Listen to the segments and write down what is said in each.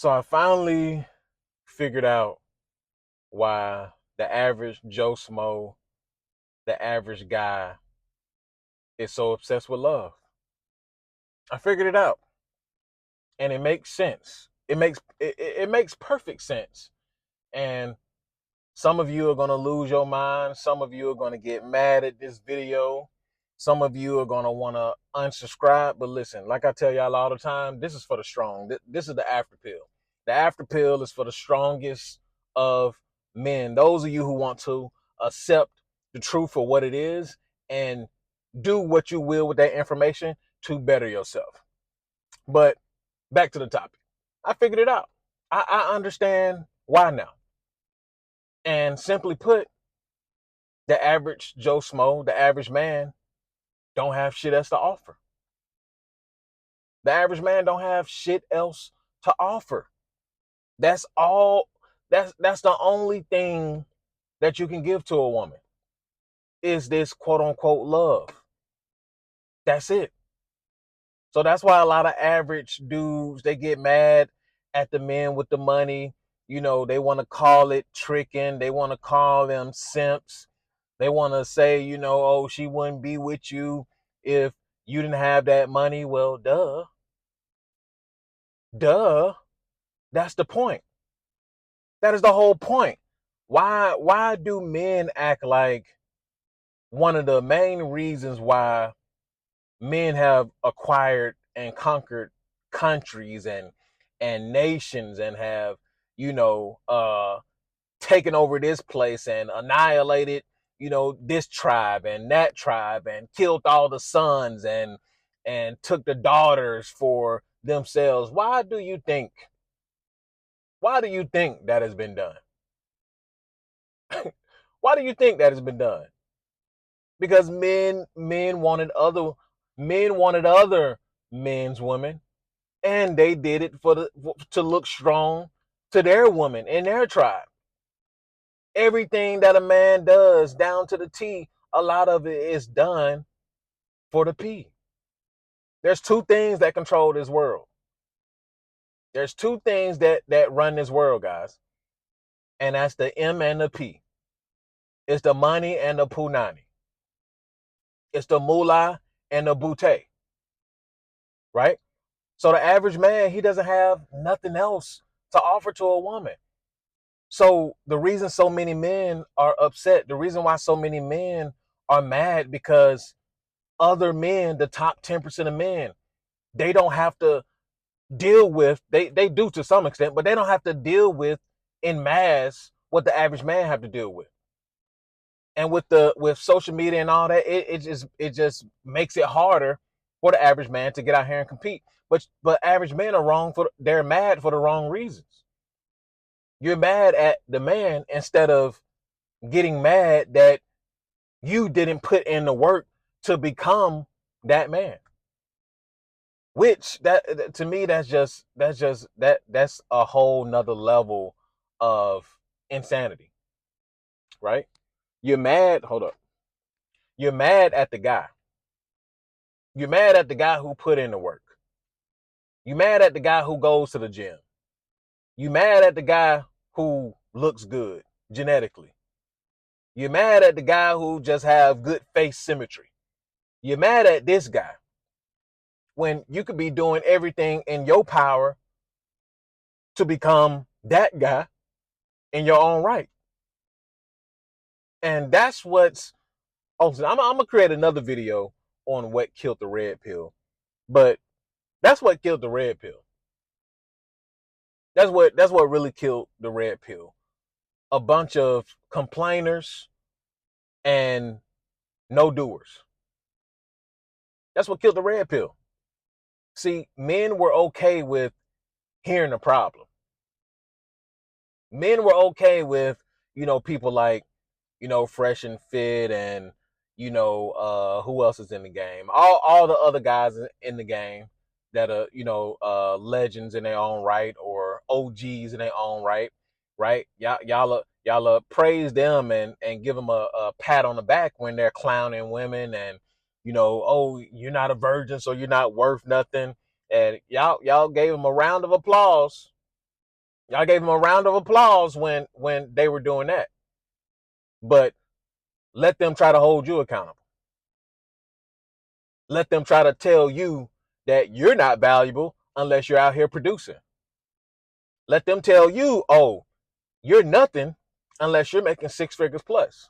So I finally figured out why the average Joe Smo, the average guy, is so obsessed with love. I figured it out, and it makes sense. It makes perfect sense. And some of you are gonna lose your mind. Some of you are gonna get mad at this video. Some of you are gonna wanna unsubscribe. But listen, like I tell y'all all the time, this is for the strong. This is the after pill. The after pill is for the strongest of men. Those of you who want to accept the truth for what it is and do what you will with that information to better yourself. But back to the topic. I figured it out. I understand why now. And simply put, the average Joe Smo, the average man, don't have shit else to offer. The average man don't have shit else to offer. That's all. That's the only thing that you can give to a woman is this quote unquote love. That's it. So that's why a lot of average dudes, they get mad at the men with the money. You know, they want to call it tricking. They want to call them simps. They want to say, oh, she wouldn't be with you if you didn't have that money. Well, duh. Duh. That's the point. That is the whole point. Why do men act like one of the main reasons why men have acquired and conquered countries and nations and have, taken over this place and annihilated, this tribe and that tribe and killed all the sons and took the daughters for themselves? Why do you think that has been done? Why do you think that has been done? Because men wanted other men's women, and they did it to look strong to their woman in their tribe. Everything that a man does down to the T, a lot of it is done for the P. There's two things that control this world. There's two things that run this world, guys. And that's the M and the P. It's the money and the punani. It's the moolah and the boutte. Right? So the average man, he doesn't have nothing else to offer to a woman. So the reason so many men are upset, the reason why so many men are mad, because other men, the top 10% of men, they don't have to deal with, they do to some extent, but they don't have to deal with in mass what the average man have to deal with. And with social media and all that, it just makes it harder for the average man to get out here and compete. But average men are they're mad for the wrong reasons. You're mad at the man instead of getting mad that you didn't put in the work to become that man. Which that to me, that's a whole nother level of insanity, right? You're mad. Hold up. You're mad at the guy. You're mad at the guy who put in the work. You're mad at the guy who goes to the gym. You're mad at the guy who looks good genetically. You're mad at the guy who just have good face symmetry. You're mad at this guy when you could be doing everything in your power to become that guy in your own right. And that's what's also, I'm gonna create another video on what killed the red pill, but that's what killed the red pill. That's what really killed the red pill. A bunch of complainers and no doers. That's what killed the red pill. See, men were okay with hearing the problem. Men were okay with, people like, Fresh and Fit and, who else is in the game? All the other guys in the game that are, legends in their own right or OGs in their own right, right? Y'all praise them and give them a pat on the back when they're clowning women and, oh, you're not a virgin, so you're not worth nothing. And y'all gave them a round of applause Y'all gave them a round of applause when they were doing that. But let them try to hold you accountable. Let them try to tell you that you're not valuable unless you're out here producing. Let them tell you, oh, you're nothing unless you're making six figures plus.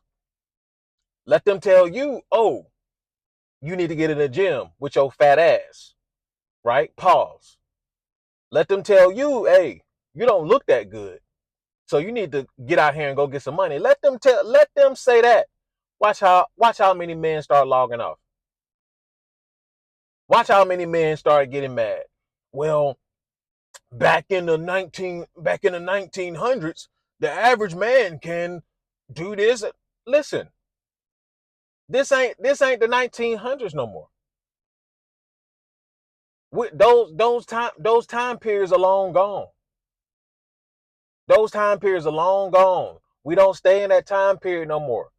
Let them tell you, oh, you need to get in the gym with your fat ass, right? Pause. Let them tell you, hey, you don't look that good. So you need to get out here and go get some money. Let them say that. Watch how many men start logging off. Watch how many men start getting mad. Well, back in the 1900s, the average man can do this. Listen, this ain't the 1900s no more. Those time periods are long gone. Those time periods are long gone. We don't stay in that time period no more.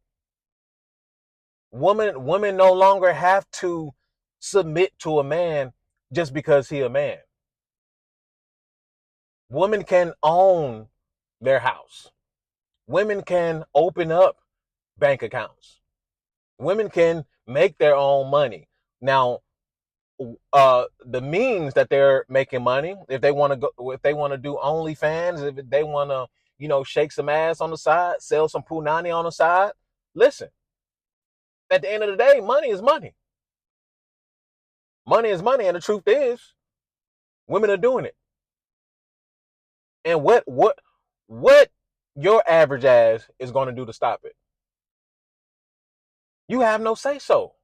Women no longer have to submit to a man just because he a man. Women can own their house. Women can open up bank accounts. Women can make their own money. Now, the means that they're making money, if they want to do OnlyFans, if they want to, shake some ass on the side, sell some punani on the side. Listen, at the end of the day, money is money. Money is money, and the truth is, women are doing it. And what your average ass is going to do to stop it? You have no say so.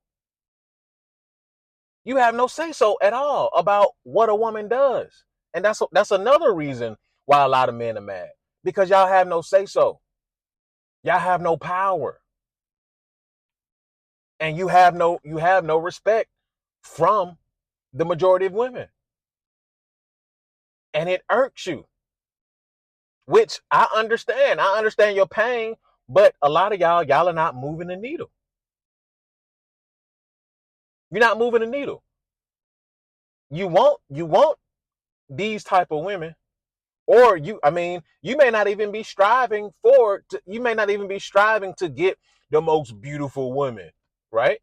You have no say so at all about what a woman does. And that's another reason why a lot of men are mad. Because y'all have no say so. Y'all have no power. And you have no respect from the majority of women. And it irks you. Which I understand. I understand your pain, but a lot of y'all are not moving the needle. You're not moving the needle. You want these type of women, or you may not even be striving you may not even be striving to get the most beautiful woman, right?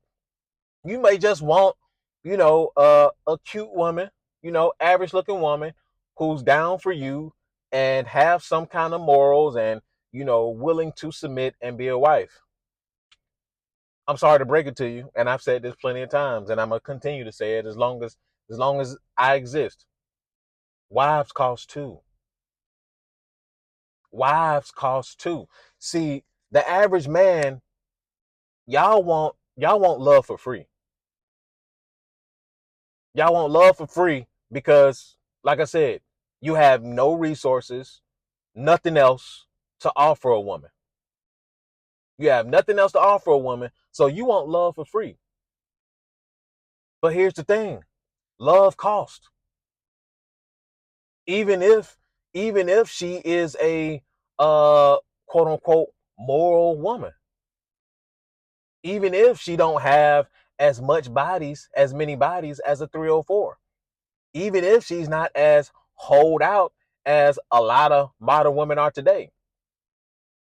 You may just want, a cute woman, average looking woman who's down for you and have some kind of morals and, willing to submit and be a wife. I'm sorry to break it to you, and I've said this plenty of times, and I'm gonna continue to say it as long as I exist. Wives cost too. Wives cost too. See, the average man, y'all want love for free. Y'all want love for free because, like I said, you have no resources, nothing else to offer a woman. You have nothing else to offer a woman, so you want love for free. But here's the thing: love costs. Even if even if she is a quote unquote moral woman, even if she don't have as many bodies as a 304, even if she's not as hold out as a lot of modern women are today.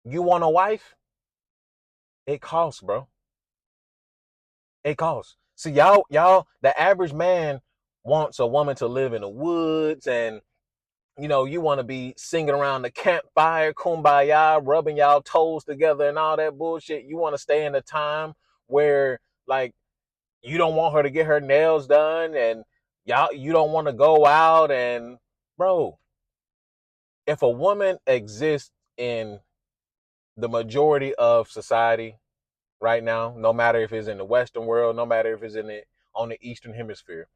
You want a wife? It costs, bro. It costs. See, the average man wants a woman to live in the woods, and you want to be singing around the campfire, kumbaya, rubbing y'all toes together and all that bullshit. You want to stay in a time where, like, you don't want her to get her nails done, and you don't want to go out. And bro, if a woman exists in the majority of society right now, no matter if it's in the Western world, no matter if it's on the Eastern Hemisphere,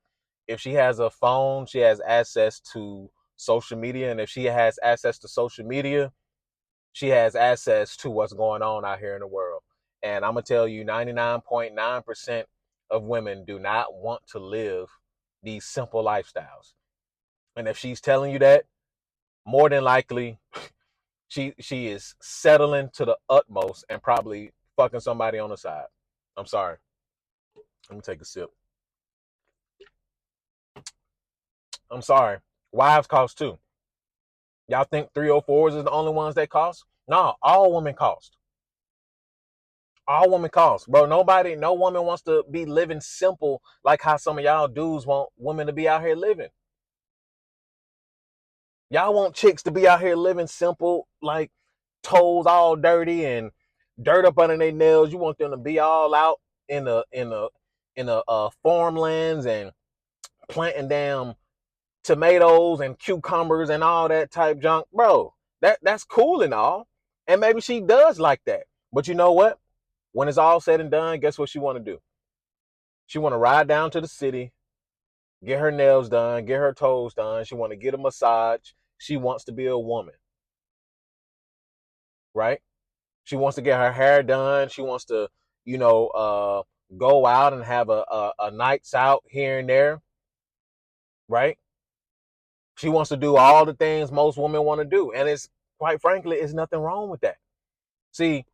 if she has a phone, she has access to social media, and if she has access to social media, she has access to what's going on out here in the world. And I'm gonna tell you, 99.9% of women do not want to live these simple lifestyles. And if she's telling you that, more than likely she is settling to the utmost and probably fucking somebody on the side. I'm sorry. Let me take a sip. I'm sorry. Wives cost too. Y'all think 304s is the only ones that cost? No, all women cost. All women cost, bro. No woman wants to be living simple like how some of y'all dudes want women to be out here living. Y'all want chicks to be out here living simple, like toes all dirty and dirt up under their nails. You want them to be all out in the farmlands and planting damn tomatoes and cucumbers and all that type junk, bro. That's cool and all, and maybe she does like that. But you know what? When it's all said and done, guess what she want to do? She want to ride down to the city, get her nails done, get her toes done. She want to get a massage. She wants to be a woman, right? She wants to get her hair done. She wants to, go out and have a nights out here and there, right? She wants to do all the things most women want to do. And it's quite frankly, it's nothing wrong with that. See,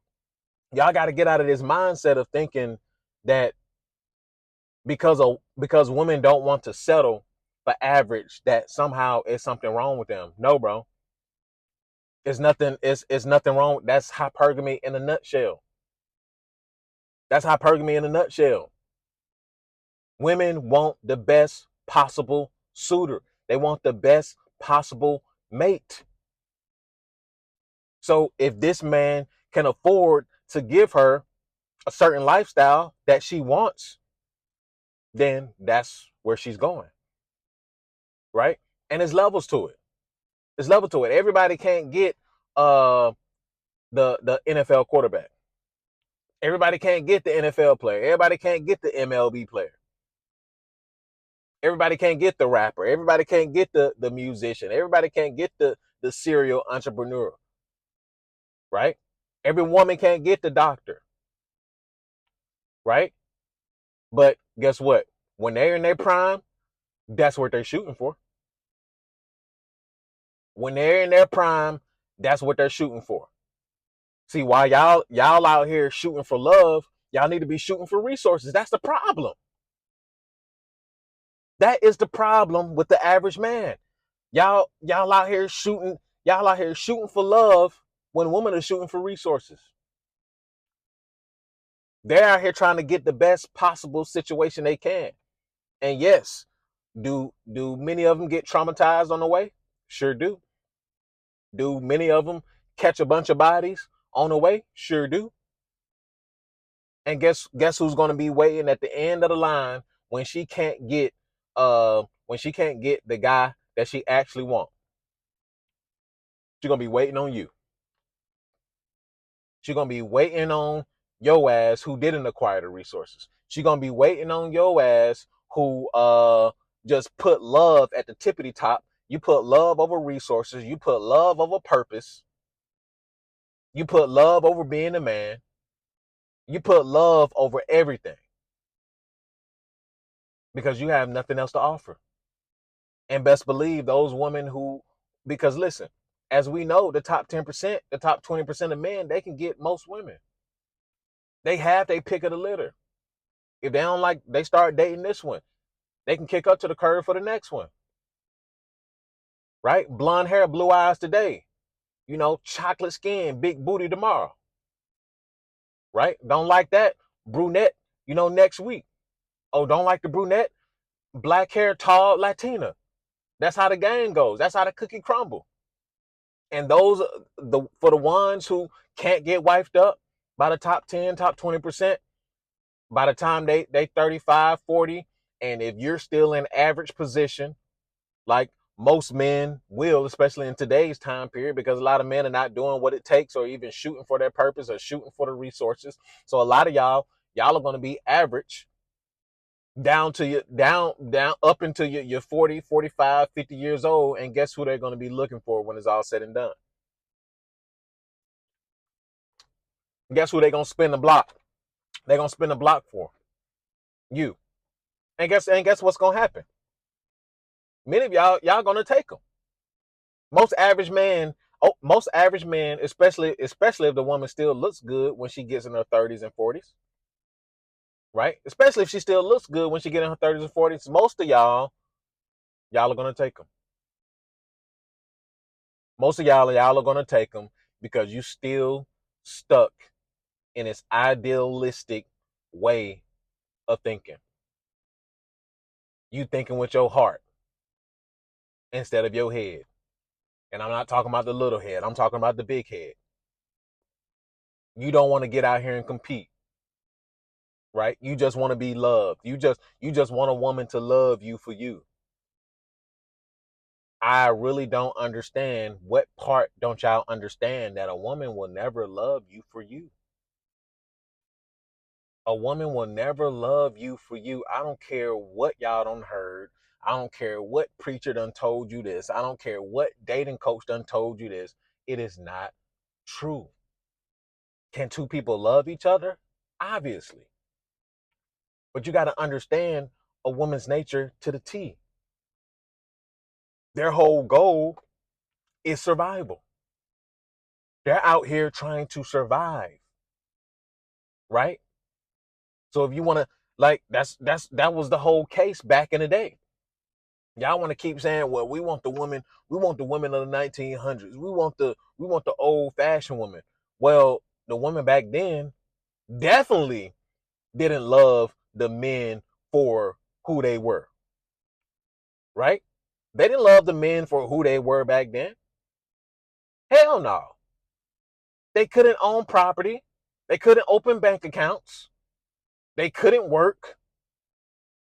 y'all got to get out of this mindset of thinking that because women don't want to settle for average, that somehow it's something wrong with them. No, bro. It's nothing wrong. That's hypergamy in a nutshell. That's hypergamy in a nutshell. Women want the best possible suitor. They want the best possible mate. So if this man can afford to give her a certain lifestyle that she wants, then that's where she's going, right? And there's levels to it. There's level to it. Everybody can't get uh the NFL quarterback. Everybody can't get the NFL player. Everybody can't get the MLB player. Everybody can't get the rapper. Everybody can't get the musician. Everybody can't get the serial entrepreneur, right? Every woman can't get the doctor, right? But guess what? When they're in their prime, that's what they're shooting for. When they're in their prime, that's what they're shooting for. See, while y'all out here shooting for love, y'all need to be shooting for resources. That's the problem. That is the problem with the average man. Y'all out here shooting for love when women are shooting for resources. They're out here trying to get the best possible situation they can. And yes, do many of them get traumatized on the way? Sure do. Do many of them catch a bunch of bodies on the way? Sure do. And guess who's going to be waiting at the end of the line when she can't get the guy that she actually wants? She's going to be waiting on you. She's going to be waiting on your ass who didn't acquire the resources. She's going to be waiting on your ass who just put love at the tippity top. You put love over resources. You put love over purpose. You put love over being a man. You put love over everything because you have nothing else to offer. And best believe those women who, because listen, as we know, the top 10%, the top 20% of men, they can get most women. They have they pick of the litter. If they don't like, they start dating this one, they can kick up to the curb for the next one. Right? Blonde hair, blue eyes today. Chocolate skin, big booty tomorrow. Right? Don't like that? Brunette, next week. Oh, don't like the brunette? Black hair, tall, Latina. That's how the game goes. That's how the cookie crumble. And those for the ones who can't get wifed up by the top 10, top 20%, by the time they 35, 40, and if you're still in average position, like most men will, especially in today's time period, because a lot of men are not doing what it takes or even shooting for their purpose or shooting for the resources. So a lot of y'all are going to be average down to your down up into your 40, 45, 50 years old. And guess who they're going to be looking for when it's all said and done? Guess who they're going to spin the block? They're going to spin the block for? You. And guess what's going to happen? Many of y'all going to take them. Most average men, especially if the woman still looks good when she gets in her 30s and 40s, right? Especially if she still looks good when she gets in her 30s and 40s, most of y'all are going to take them. Most of y'all are gonna take them because you still stuck in this idealistic way of thinking. You thinking with your heart instead of your head. And I'm not talking about the little head. I'm talking about the big head. You don't want to get out here and compete, right? You just want to be loved. You just want a woman to love you for you. I really don't understand what part don't y'all understand that a woman will never love you for you. A woman will never love you for you. I don't care what y'all done heard. I don't care what preacher done told you this. I don't care what dating coach done told you this. It is not true. Can two people love each other? Obviously. But you got to understand a woman's nature to the T. Their whole goal is survival. They're out here trying to survive, right? So if you want to, like, that was the whole case back in the day. Y'all want to keep saying, well, we want the women of the 1900s. We want the old-fashioned woman. Well, the women back then definitely didn't love the men for who they were, right? They didn't love the men for who they were back then. Hell no. They couldn't own property. They couldn't open bank accounts. They couldn't work,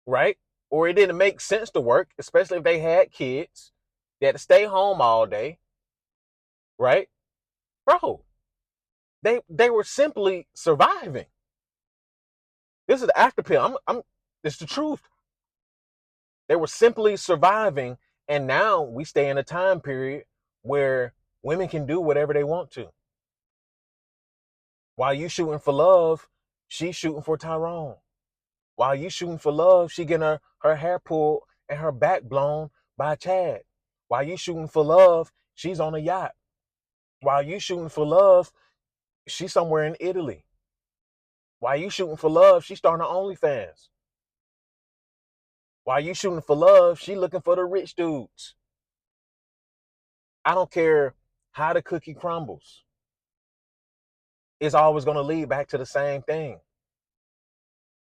right? Or it didn't make sense to work, especially if they had kids. They had to stay home all day, right? Bro, they were simply surviving. This is the after pill. It's the truth. They were simply surviving, and now we stay in a time period where women can do whatever they want to. While you shooting for love, she's shooting for Tyrone. While you shooting for love, she getting her hair pulled and her back blown by Chad. While you shooting for love, she's on a yacht. While you shooting for love, she's somewhere in Italy. While you shooting for love, she's starting her OnlyFans. While you shooting for love, she looking for the rich dudes. I don't care how the cookie crumbles. It's always going to lead back to the same thing.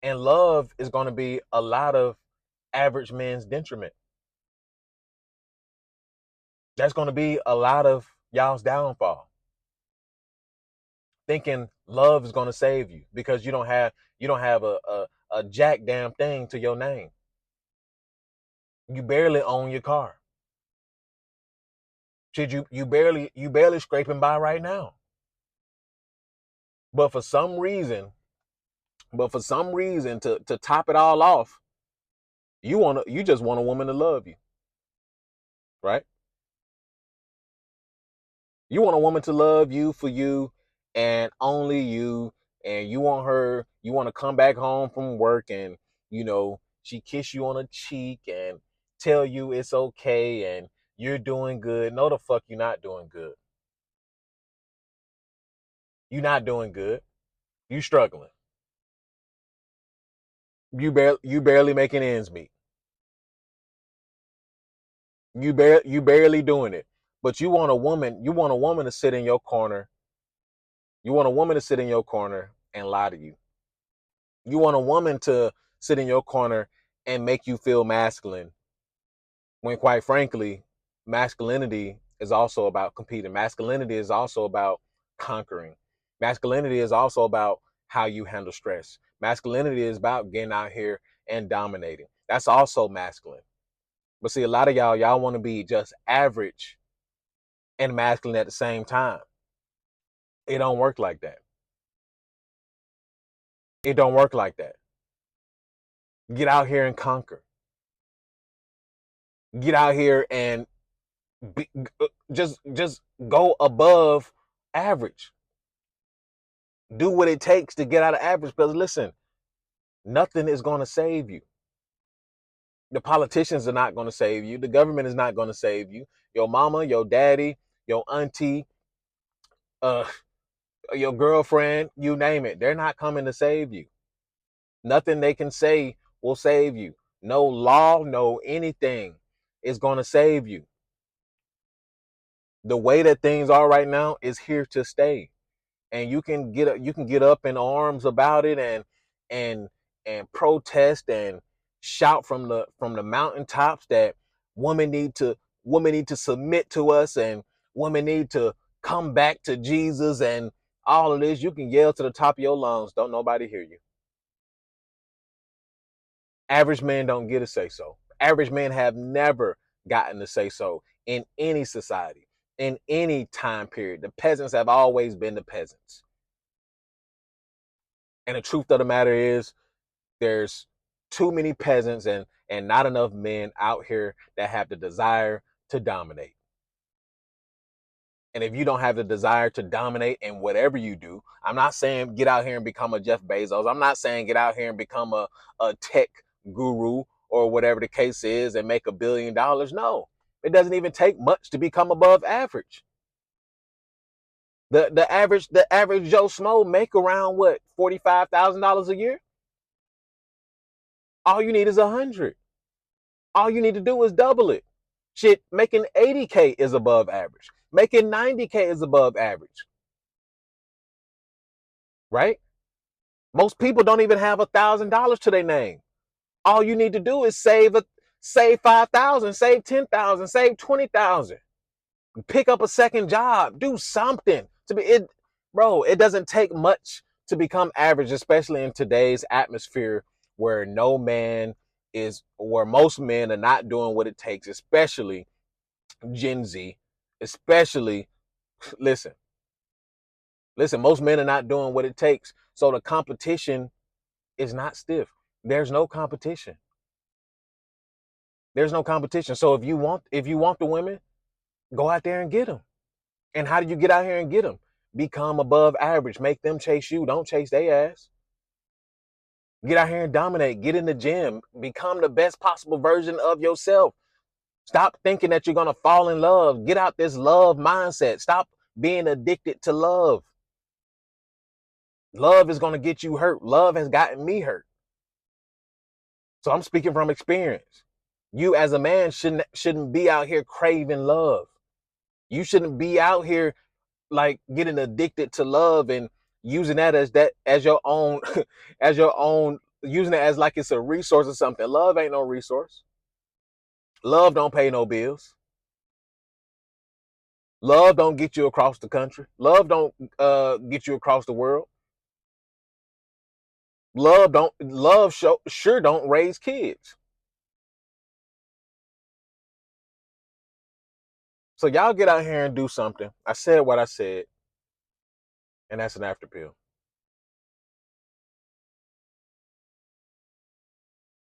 And love is going to be a lot of average men's detriment. That's going to be a lot of y'all's downfall. Thinking love is going to save you because you don't have a jack damn thing to your name. You barely own your car. Should you barely scraping by right now. But for some reason, to top it all off, you just want a woman to love you, right? You want a woman to love you for you and only you, and you want to come back home from work and she kiss you on the cheek and tell you it's okay and you're doing good. No, the fuck you're not doing good. You're not doing good. You struggling. You barely making ends meet. You barely doing it. But you want a woman to sit in your corner. You want a woman to sit in your corner and lie to you. You want a woman to sit in your corner and make you feel masculine when quite frankly, masculinity is also about competing. Masculinity is also about conquering. Masculinity is also about how you handle stress. Masculinity is about getting out here and dominating. That's also masculine. But see, a lot of y'all want to be just average and masculine at the same time. It don't work like that. It don't work like that. Get out here and conquer. Get out here and just go above average. Do what it takes to get out of average. Because listen, nothing is going to save you. The politicians are not going to save you. The government is not going to save you. Your mama, your daddy, your auntie, uh, your girlfriend, you name it. They're not coming to save you. Nothing they can say will save you. No law, no anything is going to save you. The way that things are right now is here to stay, and you can get up in arms about it and and protest and shout from the mountaintops that women need to women need to submit to us, and women need to come back to Jesus, and all of this. You can yell to the top of your lungs, don't nobody hear you. Average men don't get a say so. Average men have never gotten to say so in any society, in any time period. The peasants have always been the peasants. And the truth of the matter is, there's too many peasants and not enough men out here that have the desire to dominate. And if you don't have the desire to dominate in whatever you do, I'm not saying get out here and become a Jeff Bezos. I'm not saying get out here and become a tech guru or whatever the case is and make $1 billion. No, it doesn't even take much to become above average. The average Joe Schmo make around what, $45,000 a year. All you need is 100. All you need to do is double it. Shit, making 80K is above average. Making 90K is above average, right? Most people don't even have $1,000 to their name. All you need to do is save 5,000, save 10,000, save 20,000. Pick up a second job, do something to be it, bro. It doesn't take much to become average, especially in today's atmosphere where no man is, where most men are not doing what it takes, especially Gen Z, especially listen, most men are not doing what it takes. So the competition is not stiff. There's no competition. There's no competition. So if you want the women, go out there and get them. And how do you get out here and get them? Become above average. Make them chase you. Don't chase their ass. Get out here and dominate. Get in the gym. Become the best possible version of yourself. Stop thinking that you're going to fall in love. Get out this love mindset. Stop being addicted to love. Love is going to get you hurt. Love has gotten me hurt. So I'm speaking from experience. You as a man shouldn't be out here craving love. You shouldn't be out here like getting addicted to love and using that as your own as your own, using it as like it's a resource or something. Love ain't no resource. Love don't pay no bills. Love don't get you across the country. Love don't get you across the world. Sure don't raise kids. So y'all get out here and do something. I said what I said, and that's an after pill.